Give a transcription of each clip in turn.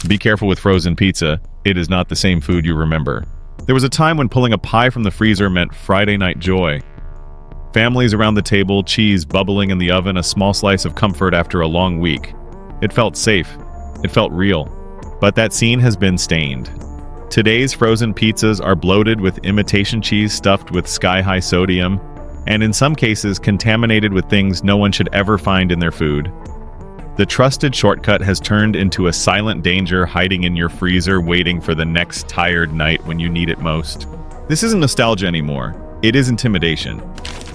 Be careful with frozen pizza. It is not the same food you remember. There was a time when pulling a pie from the freezer meant Friday night joy. Families around the table, cheese bubbling in the oven, a small slice of comfort after a long week. It felt safe. It felt real. But that scene has been stained. Today's frozen pizzas are bloated with imitation cheese stuffed with sky-high sodium, and in some cases contaminated with things no one should ever find in their food. The trusted shortcut has turned into a silent danger hiding in your freezer waiting for the next tired night when you need it most. This isn't nostalgia anymore. It is intimidation.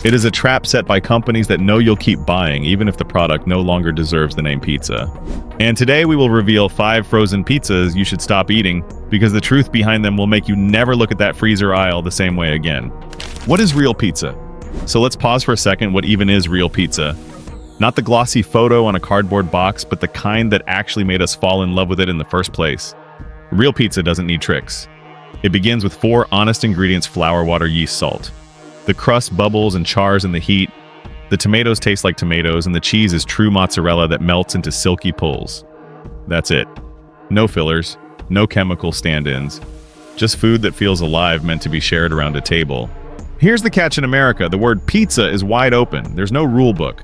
It is a trap set by companies that know you'll keep buying even if the product no longer deserves the name pizza. And today we will reveal 5 frozen pizzas you should stop eating because the truth behind them will make you never look at that freezer aisle the same way again. What is real pizza? So let's pause for a second. What even is real pizza? Not the glossy photo on a cardboard box, but the kind that actually made us fall in love with it in the first place. Real pizza doesn't need tricks. It begins with 4 honest ingredients: flour, water, yeast, salt. The crust bubbles and chars in the heat. The tomatoes taste like tomatoes, and the cheese is true mozzarella that melts into silky pulls. That's it. No fillers, no chemical stand-ins. Just food that feels alive, meant to be shared around a table. Here's the catch in America. The word pizza is wide open. There's no rule book.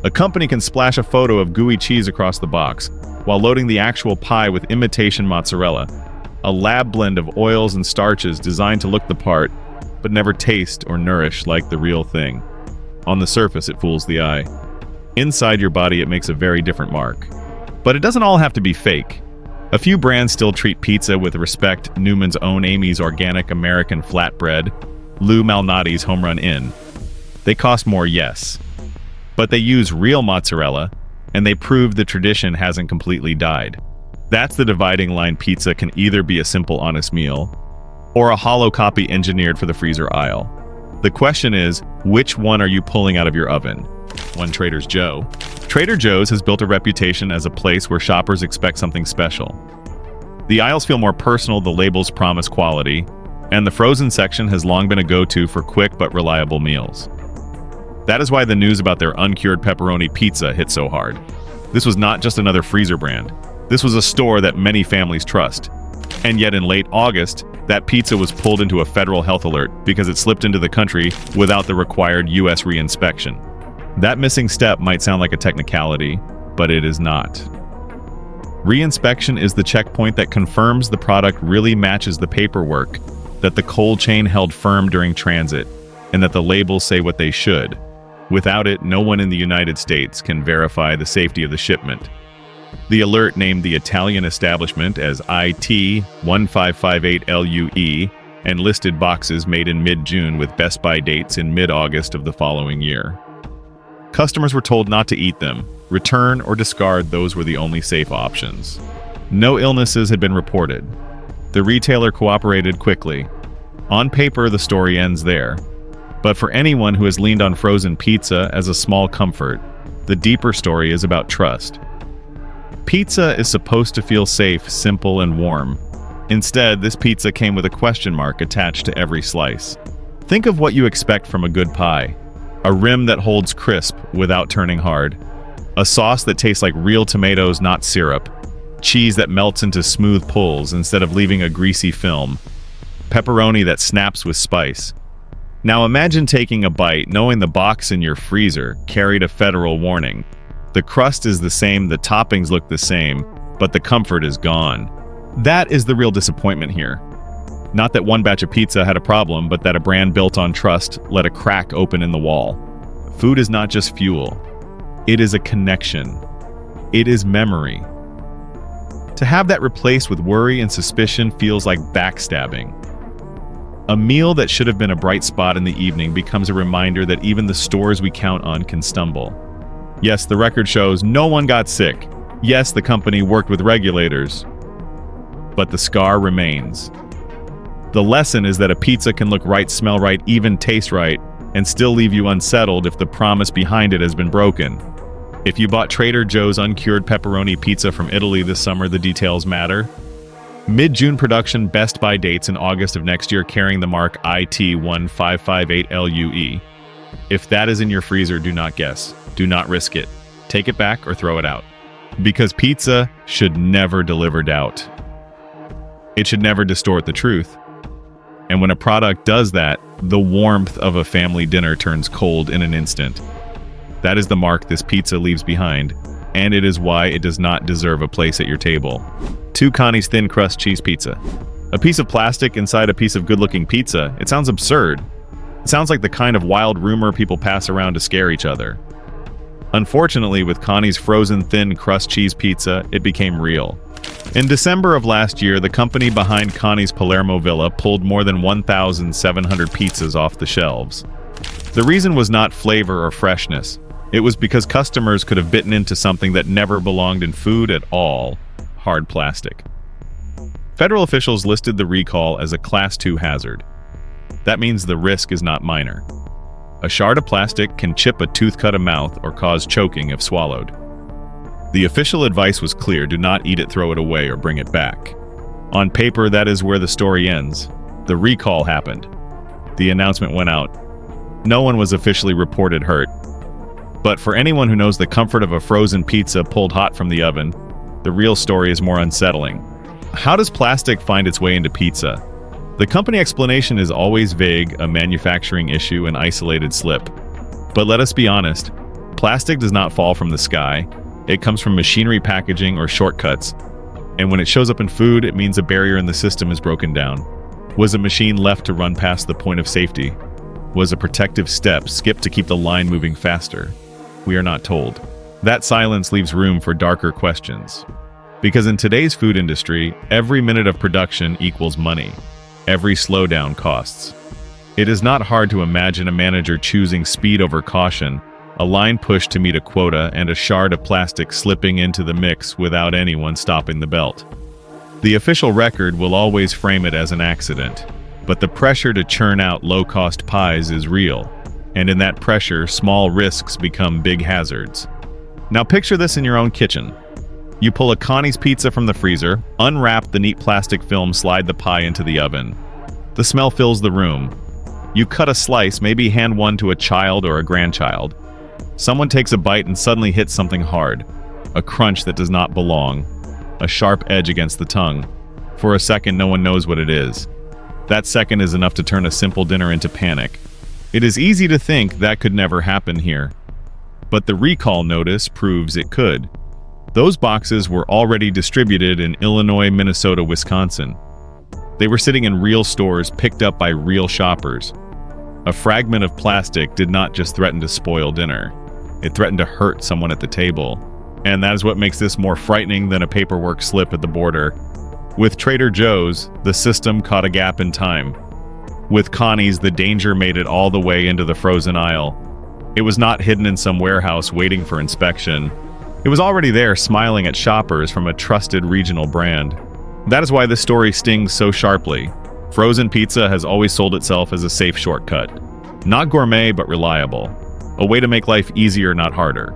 A company can splash a photo of gooey cheese across the box, while loading the actual pie with imitation mozzarella, a lab blend of oils and starches designed to look the part, but never taste or nourish like the real thing. On the surface, it fools the eye. Inside your body, it makes a very different mark. But it doesn't all have to be fake. A few brands still treat pizza with respect: Newman's Own Amy's Organic American Flatbread, Lou Malnati's Home Run Inn. They cost more, yes. But they use real mozzarella, and they prove the tradition hasn't completely died. That's the dividing line. Pizza can either be a simple, honest meal, or a hollow copy engineered for the freezer aisle. The question is, which one are you pulling out of your oven? 1. Trader Joe. Trader Joe's has built a reputation as a place where shoppers expect something special. The aisles feel more personal, the labels promise quality, and the frozen section has long been a go-to for quick but reliable meals. That is why the news about their uncured pepperoni pizza hit so hard. This was not just another freezer brand. This was a store that many families trust. And yet in late August, that pizza was pulled into a federal health alert because it slipped into the country without the required U.S. reinspection. That missing step might sound like a technicality, but it is not. Reinspection is the checkpoint that confirms the product really matches the paperwork, that the cold chain held firm during transit, and that the labels say what they should. Without it, no one in the United States can verify the safety of the shipment. The alert named the Italian establishment as IT1558LUE and listed boxes made in mid-June with Best By dates in mid-August of the following year. Customers were told not to eat them. Return or discard, those were the only safe options. No illnesses had been reported. The retailer cooperated quickly. On paper, the story ends there. But for anyone who has leaned on frozen pizza as a small comfort, the deeper story is about trust. Pizza is supposed to feel safe, simple, and warm. Instead, this pizza came with a question mark attached to every slice. Think of what you expect from a good pie. A rim that holds crisp without turning hard. A sauce that tastes like real tomatoes, not syrup. Cheese that melts into smooth pulls instead of leaving a greasy film. Pepperoni that snaps with spice. Now imagine taking a bite knowing the box in your freezer carried a federal warning. The crust is the same, the toppings look the same, but the comfort is gone. That is the real disappointment here. Not that one batch of pizza had a problem, but that a brand built on trust let a crack open in the wall. Food is not just fuel. It is a connection. It is memory. To have that replaced with worry and suspicion feels like backstabbing. A meal that should have been a bright spot in the evening becomes a reminder that even the stores we count on can stumble. Yes, the record shows no one got sick. Yes, the company worked with regulators. But the scar remains. The lesson is that a pizza can look right, smell right, even taste right, and still leave you unsettled if the promise behind it has been broken. If you bought Trader Joe's uncured pepperoni pizza from Italy this summer, the details matter. Mid-June production, Best By dates in August of next year, carrying the mark IT1558LUE. If that is in your freezer, do not guess. Do not risk it. Take it back or throw it out. Because pizza should never deliver doubt. It should never distort the truth. And when a product does that, the warmth of a family dinner turns cold in an instant. That is the mark this pizza leaves behind, and it is why it does not deserve a place at your table. 2 Connie's thin crust cheese pizza. A piece of plastic inside a piece of good-looking pizza. It sounds absurd. It sounds like the kind of wild rumor people pass around to scare each other. Unfortunately, with Connie's frozen thin crust cheese pizza, it became real. In December of last year, the company behind Connie's Palermo Villa pulled more than 1,700 pizzas off the shelves. The reason was not flavor or freshness. It was because customers could have bitten into something that never belonged in food at all: hard plastic. Federal officials listed the recall as a Class 2 hazard. That means the risk is not minor. A shard of plastic can chip a tooth, cut a mouth, or cause choking if swallowed. The official advice was clear: do not eat it, throw it away, or bring it back. On paper, that is where the story ends. The recall happened. The announcement went out. No one was officially reported hurt. But for anyone who knows the comfort of a frozen pizza pulled hot from the oven, the real story is more unsettling. How does plastic find its way into pizza? The company explanation is always vague: a manufacturing issue, an isolated slip. But let us be honest, plastic does not fall from the sky. It comes from machinery, packaging, or shortcuts. And when it shows up in food, it means a barrier in the system is broken down. Was a machine left to run past the point of safety? Was a protective step skipped to keep the line moving faster? We are not told. That silence leaves room for darker questions. Because in today's food industry, every minute of production equals money. Every slowdown costs. It is not hard to imagine a manager choosing speed over caution, a line pushed to meet a quota, and a shard of plastic slipping into the mix without anyone stopping the belt. The official record will always frame it as an accident, but the pressure to churn out low-cost pies is real, and in that pressure, small risks become big hazards. Now picture this in your own kitchen. You pull a Connie's pizza from the freezer, unwrap the neat plastic film, slide the pie into the oven. The smell fills the room. You cut a slice, maybe hand one to a child or a grandchild. Someone takes a bite and suddenly hits something hard. A crunch that does not belong. A sharp edge against the tongue. For a second, no one knows what it is. That second is enough to turn a simple dinner into panic. It is easy to think that could never happen here. But the recall notice proves it could. Those boxes were already distributed in Illinois, Minnesota, Wisconsin. They were sitting in real stores picked up by real shoppers. A fragment of plastic did not just threaten to spoil dinner. It threatened to hurt someone at the table. And that is what makes this more frightening than a paperwork slip at the border. With Trader Joe's, the system caught a gap in time. With Connie's, the danger made it all the way into the frozen aisle. It was not hidden in some warehouse waiting for inspection. It was already there, smiling at shoppers from a trusted regional brand. That is why this story stings so sharply. Frozen pizza has always sold itself as a safe shortcut. Not gourmet, but reliable. A way to make life easier, not harder.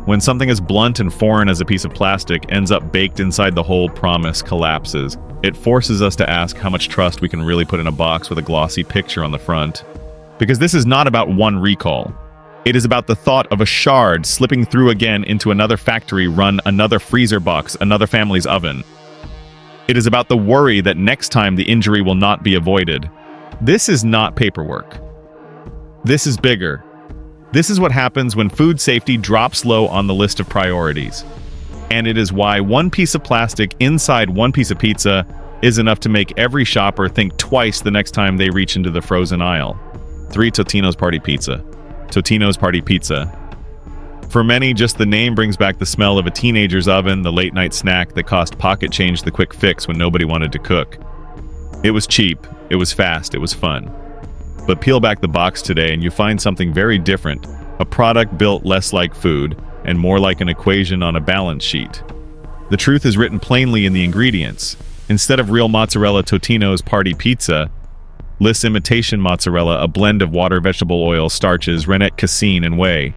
When something as blunt and foreign as a piece of plastic ends up baked inside the whole promise collapses, it forces us to ask how much trust we can really put in a box with a glossy picture on the front. Because this is not about one recall. It is about the thought of a shard slipping through again into another factory run, another freezer box, another family's oven. It is about the worry that next time the injury will not be avoided. This is not paperwork. This is bigger. This is what happens when food safety drops low on the list of priorities. And it is why one piece of plastic inside one piece of pizza is enough to make every shopper think twice the next time they reach into the frozen aisle. 3 Totino's Party Pizza. Totino's Party Pizza. For many, just the name brings back the smell of a teenager's oven, the late-night snack that cost pocket change, the quick fix when nobody wanted to cook. It was cheap, it was fast, it was fun. But peel back the box today and you find something very different, a product built less like food and more like an equation on a balance sheet. The truth is written plainly in the ingredients. Instead of real mozzarella, Totino's Party Pizza lists imitation mozzarella, a blend of water, vegetable oil, starches, rennet, casein, and whey.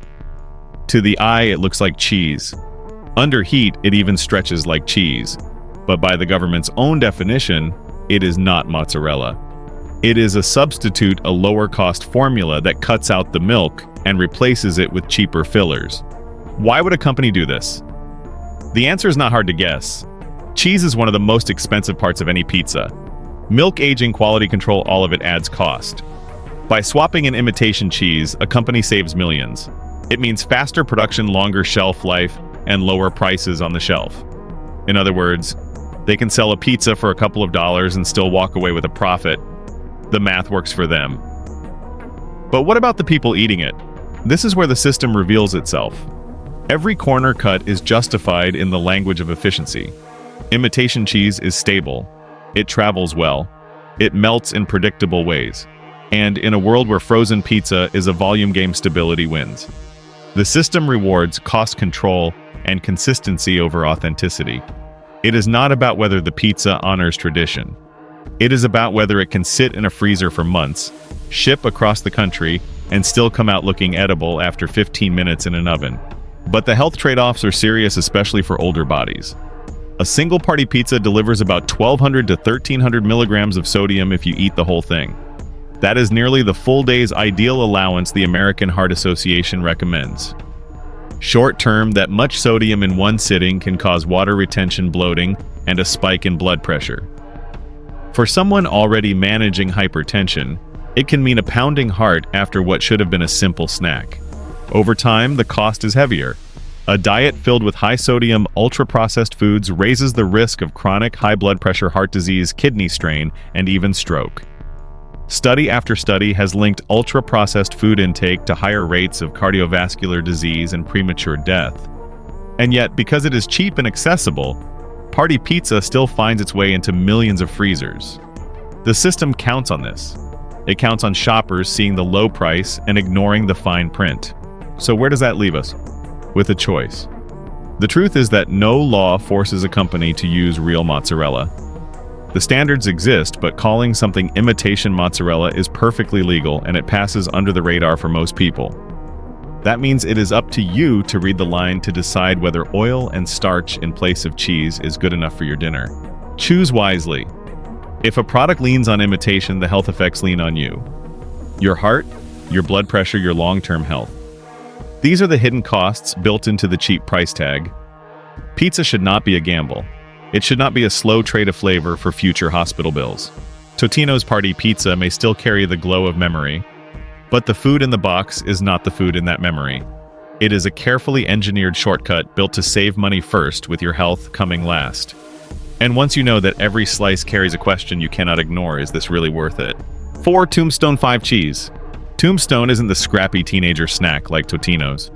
To the eye, it looks like cheese. Under heat, it even stretches like cheese. But by the government's own definition, it is not mozzarella. It is a substitute, a lower-cost formula that cuts out the milk and replaces it with cheaper fillers. Why would a company do this? The answer is not hard to guess. Cheese is one of the most expensive parts of any pizza. Milk aging, quality control, all of it adds cost. By swapping in imitation cheese, a company saves millions. It means faster production, longer shelf life, and lower prices on the shelf. In other words, they can sell a pizza for a couple of dollars and still walk away with a profit. The math works for them. But what about the people eating it? This is where the system reveals itself. Every corner cut is justified in the language of efficiency. Imitation cheese is stable. It travels well. It melts in predictable ways. And in a world where frozen pizza is a volume game, stability wins. The system rewards cost control and consistency over authenticity. It is not about whether the pizza honors tradition. It is about whether it can sit in a freezer for months, ship across the country, and still come out looking edible after 15 minutes in an oven. But the health trade-offs are serious, especially for older bodies. A single-party pizza delivers about 1,200 to 1,300 milligrams of sodium if you eat the whole thing. That is nearly the full day's ideal allowance the American Heart Association recommends. Short-term, that much sodium in one sitting can cause water retention, bloating, and a spike in blood pressure. For someone already managing hypertension, it can mean a pounding heart after what should have been a simple snack. Over time, the cost is heavier. A diet filled with high-sodium, ultra-processed foods raises the risk of chronic high blood pressure, heart disease, kidney strain, and even stroke. Study after study has linked ultra-processed food intake to higher rates of cardiovascular disease and premature death. And yet, because it is cheap and accessible, party pizza still finds its way into millions of freezers. The system counts on this. It counts on shoppers seeing the low price and ignoring the fine print. So where does that leave us? With a choice. The truth is that no law forces a company to use real mozzarella. The standards exist, but calling something imitation mozzarella is perfectly legal, and it passes under the radar for most people. That means it is up to you to read the line to decide whether oil and starch in place of cheese is good enough for your dinner. Choose wisely. If a product leans on imitation, the health effects lean on you. Your heart, your blood pressure, your long-term health. These are the hidden costs built into the cheap price tag. Pizza should not be a gamble. It should not be a slow trade of flavor for future hospital bills. Totino's party pizza may still carry the glow of memory, but the food in the box is not the food in that memory. It is a carefully engineered shortcut built to save money first, with your health coming last. And once you know that every slice carries a question you cannot ignore, is this really worth it? 4. Tombstone 5 cheese. Tombstone isn't the scrappy teenager snack like Totino's.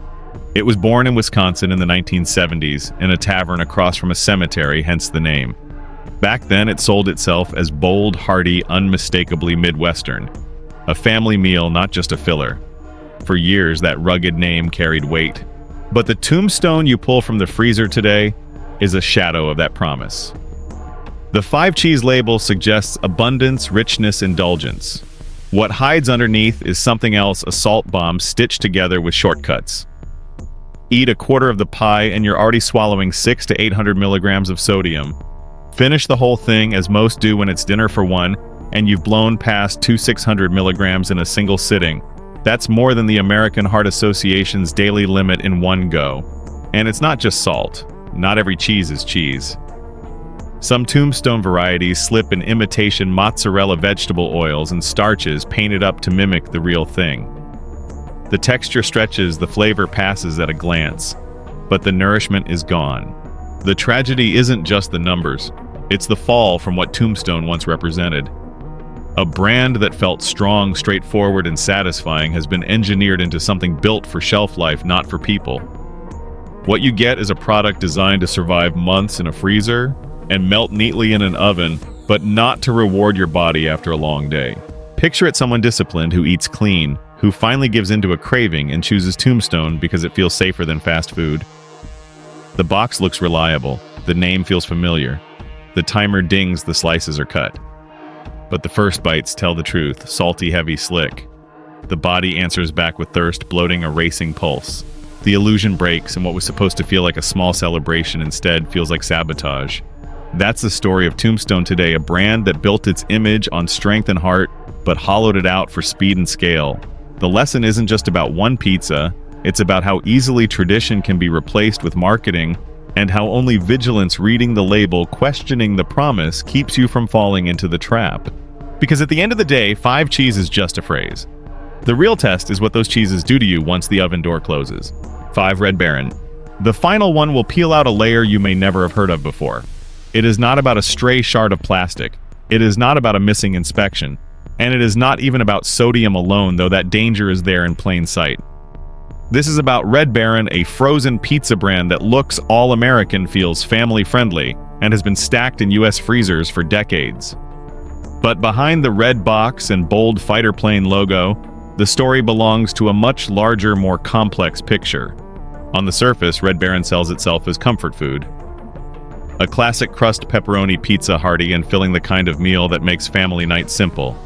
It was born in Wisconsin in the 1970s in a tavern across from a cemetery, hence the name. Back then, it sold itself as bold, hearty, unmistakably Midwestern. A family meal, not just a filler. For years, that rugged name carried weight. But the Tombstone you pull from the freezer today is a shadow of that promise. The 5 cheese label suggests abundance, richness, indulgence. What hides underneath is something else, a salt bomb stitched together with shortcuts. Eat a quarter of the pie and you're already swallowing 600 to 800 milligrams of sodium. Finish the whole thing, as most do when it's dinner for one, and you've blown past 600 milligrams in a single sitting. That's more than the American Heart Association's daily limit in one go. And it's not just salt. Not every cheese is cheese. Some Tombstone varieties slip in imitation mozzarella vegetable oils and starches painted up to mimic the real thing. The texture stretches, the flavor passes at a glance, but the nourishment is gone. The tragedy isn't just the numbers, it's the fall from what Tombstone once represented. A brand that felt strong, straightforward, and satisfying has been engineered into something built for shelf life, not for people. What you get is a product designed to survive months in a freezer and melt neatly in an oven, but not to reward your body after a long day. Picture it someone disciplined who eats clean, who finally gives into a craving and chooses Tombstone because it feels safer than fast food. The box looks reliable, the name feels familiar, the timer dings, the slices are cut. But the first bites tell the truth, salty, heavy, slick. The body answers back with thirst, bloating, a racing pulse. The illusion breaks, and what was supposed to feel like a small celebration instead feels like sabotage. That's the story of Tombstone today, a brand that built its image on strength and heart, but hollowed it out for speed and scale. The lesson isn't just about one pizza, it's about how easily tradition can be replaced with marketing and how only vigilance reading the label, questioning the promise, keeps you from falling into the trap. Because at the end of the day, 5 cheese is just a phrase. The real test is what those cheeses do to you once the oven door closes. 5 Red Baron. The final one will peel out a layer you may never have heard of before. It is not about a stray shard of plastic. It is not about a missing inspection. And it is not even about sodium alone, though that danger is there in plain sight. This is about Red Baron, a frozen pizza brand that looks all-American, feels family-friendly, and has been stacked in US freezers for decades. But behind the red box and bold fighter plane logo, the story belongs to a much larger, more complex picture. On the surface, Red Baron sells itself as comfort food. A classic crust pepperoni pizza, hearty and filling, the kind of meal that makes family night simple.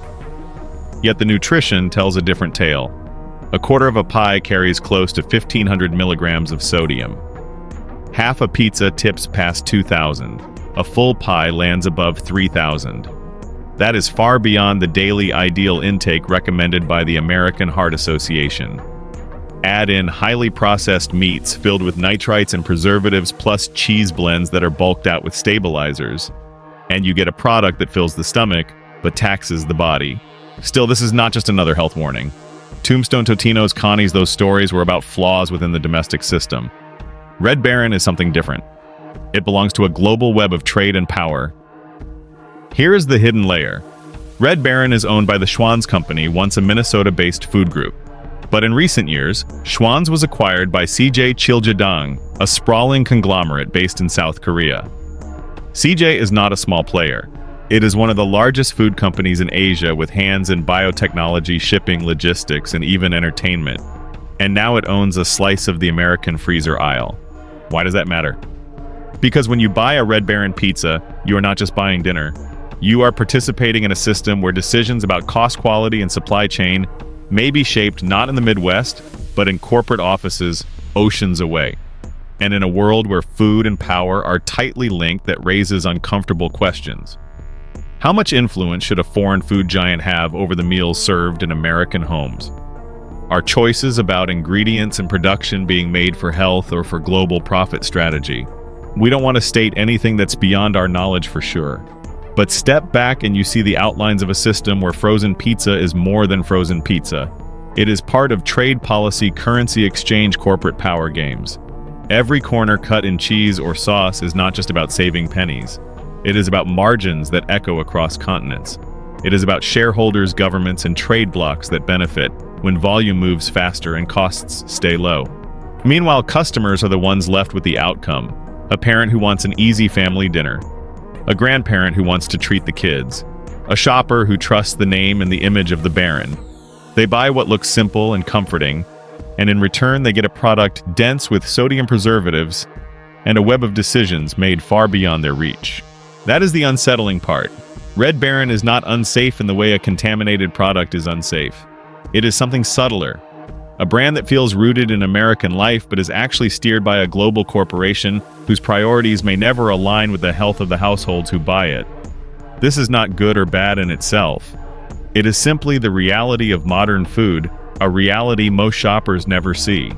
Yet the nutrition tells a different tale. A quarter of a pie carries close to 1,500 milligrams of sodium. Half a pizza tips past 2,000. A full pie lands above 3,000. That is far beyond the daily ideal intake recommended by the American Heart Association. Add in highly processed meats filled with nitrites and preservatives, plus cheese blends that are bulked out with stabilizers, and you get a product that fills the stomach but taxes the body. Still, this is not just another health warning. Tombstone Totino's Connie's Those Stories were about flaws within the domestic system. Red Baron is something different. It belongs to a global web of trade and power. Here is the hidden layer. Red Baron is owned by the Schwan's Company, once a Minnesota-based food group. But in recent years, Schwan's was acquired by CJ Cheiljedang, a sprawling conglomerate based in South Korea. CJ is not a small player. It is one of the largest food companies in Asia, with hands in biotechnology, shipping, logistics, and even entertainment. And now it owns a slice of the American freezer aisle. Why does that matter? Because when you buy a Red Baron pizza, you are not just buying dinner. You are participating in a system where decisions about cost, quality, and supply chain may be shaped not in the Midwest, but in corporate offices oceans away. And in a world where food and power are tightly linked, that raises uncomfortable questions. How much influence should a foreign food giant have over the meals served in American homes? Are choices about ingredients and production being made for health or for global profit strategy? We don't want to state anything that's beyond our knowledge for sure. But step back and you see the outlines of a system where frozen pizza is more than frozen pizza. It is part of trade policy, currency exchange, corporate power games. Every corner cut in cheese or sauce is not just about saving pennies. It is about margins that echo across continents. It is about shareholders, governments, and trade blocs that benefit when volume moves faster and costs stay low. Meanwhile, customers are the ones left with the outcome. A parent who wants an easy family dinner. A grandparent who wants to treat the kids. A shopper who trusts the name and the image of the Baron. They buy what looks simple and comforting, and in return they get a product dense with sodium preservatives and a web of decisions made far beyond their reach. That is the unsettling part. Red Baron is not unsafe in the way a contaminated product is unsafe. It is something subtler. A brand that feels rooted in American life but is actually steered by a global corporation whose priorities may never align with the health of the households who buy it. This is not good or bad in itself. It is simply the reality of modern food, a reality most shoppers never see.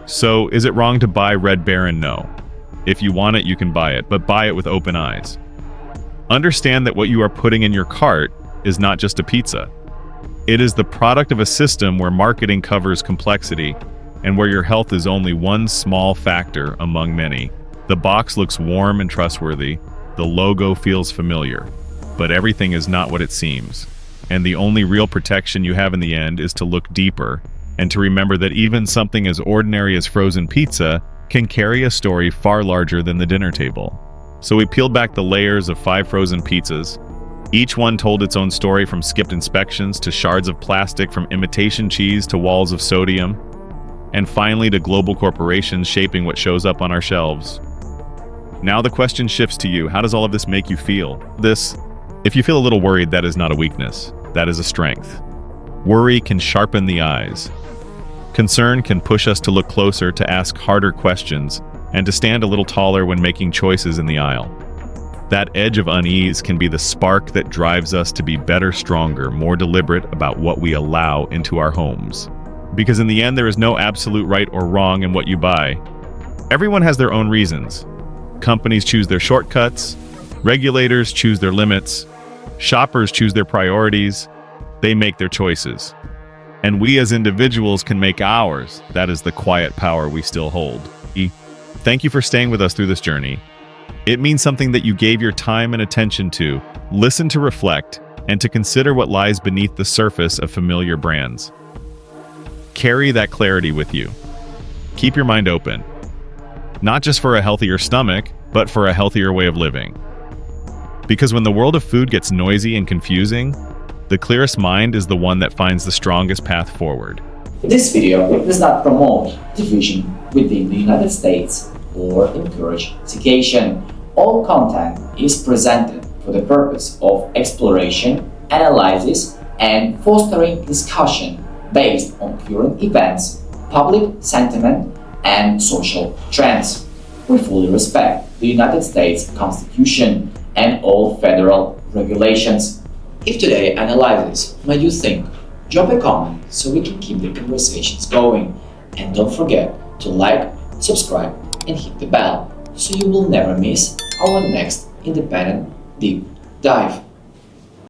So, is it wrong to buy Red Baron? No. If you want it, you can buy it, but buy it with open eyes. Understand that what you are putting in your cart is not just a pizza. It is the product of a system where marketing covers complexity and where your health is only one small factor among many. The box looks warm and trustworthy. The logo feels familiar. But everything is not what it seems. And the only real protection you have in the end is to look deeper and to remember that even something as ordinary as frozen pizza can carry a story far larger than the dinner table. So we peeled back the layers of 5 frozen pizzas. Each one told its own story, from skipped inspections to shards of plastic, from imitation cheese to walls of sodium, and finally to global corporations shaping what shows up on our shelves. Now the question shifts to you. How does all of this make you feel? If you feel a little worried, that is not a weakness. That is a strength. Worry can sharpen the eyes. Concern can push us to look closer, to ask harder questions, and to stand a little taller when making choices in the aisle. That edge of unease can be the spark that drives us to be better, stronger, more deliberate about what we allow into our homes. Because in the end, there is no absolute right or wrong in what you buy. Everyone has their own reasons. Companies choose their shortcuts, regulators choose their limits, shoppers choose their priorities, they make their choices. And we as individuals can make ours. That is the quiet power we still hold. Thank you for staying with us through this journey. It means something that you gave your time and attention to, listen to reflect, and to consider what lies beneath the surface of familiar brands. Carry that clarity with you. Keep your mind open. Not just for a healthier stomach, but for a healthier way of living. Because when the world of food gets noisy and confusing, the clearest mind is the one that finds the strongest path forward. This video does not promote division within the United States or encourage segregation. All content is presented for the purpose of exploration, analysis, and fostering discussion based on current events, public sentiment, and social trends. We fully respect the United States Constitution and all federal regulations. If today's analysis made you think, drop a comment so we can keep the conversations going. And don't forget to like, subscribe, and hit the bell so you will never miss our next independent deep dive.